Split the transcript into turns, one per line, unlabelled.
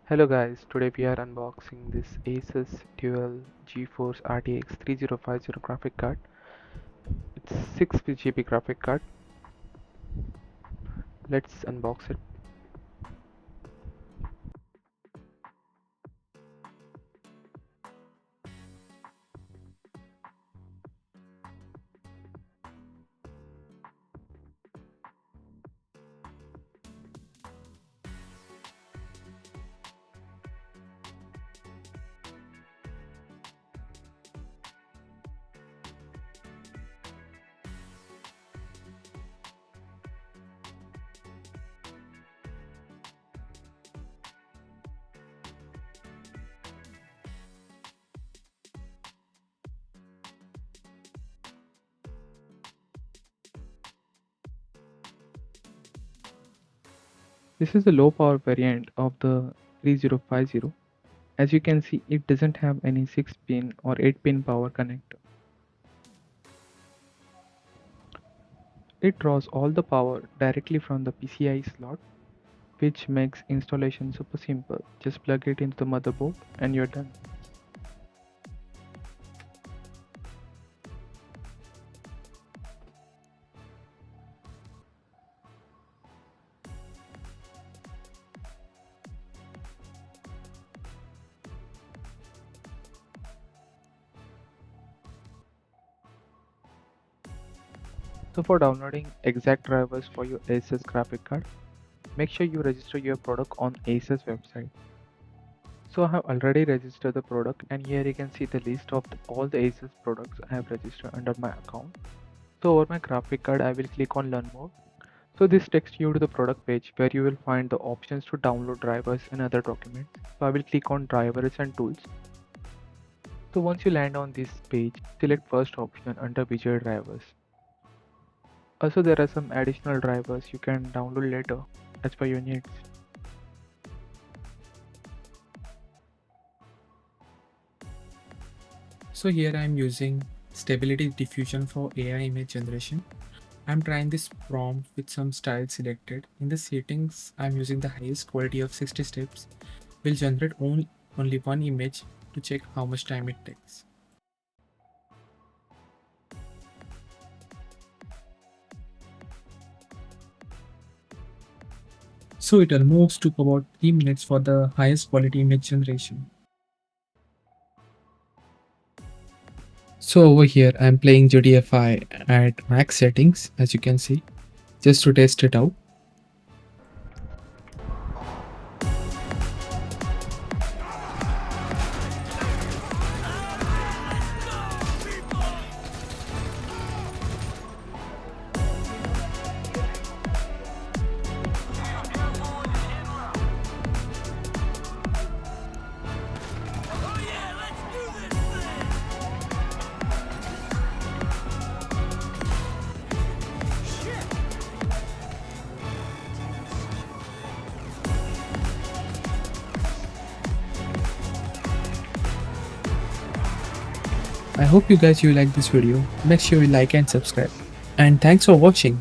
Hello guys, today we are unboxing this ASUS Dual GeForce RTX 3050 graphic card. It's 6 GB graphic card. Let's unbox it. This is the low power variant of the 3050. As you can see, it doesn't have any 6-pin or 8-pin power connector. It draws all the power directly from the PCI slot, which makes installation super simple. Just plug it into the motherboard and you're done. So for downloading exact drivers for your ASUS graphic card, make sure you register your product on ASUS website. So I have already registered the product, and here you can see the list of all the ASUS products I have registered under my account. So over my graphic card, I will click on learn more. So this takes you to the product page where you will find the options to download drivers and other documents. So I will click on drivers and tools. So once you land on this page, select first option under visual drivers. Also, there are some additional drivers you can download later as per your needs.
So here I am using stability diffusion for AI image generation. I'm trying this prompt with some style selected. In the settings, I'm using the highest quality of 60 steps. Will generate only one image to check how much time it takes. So it almost took about 3 minutes for the highest quality image generation. So over here I'm playing GDFI at max settings, as you can see, just to test it out. I hope you guys like this video. Make sure you like and subscribe. And thanks for watching.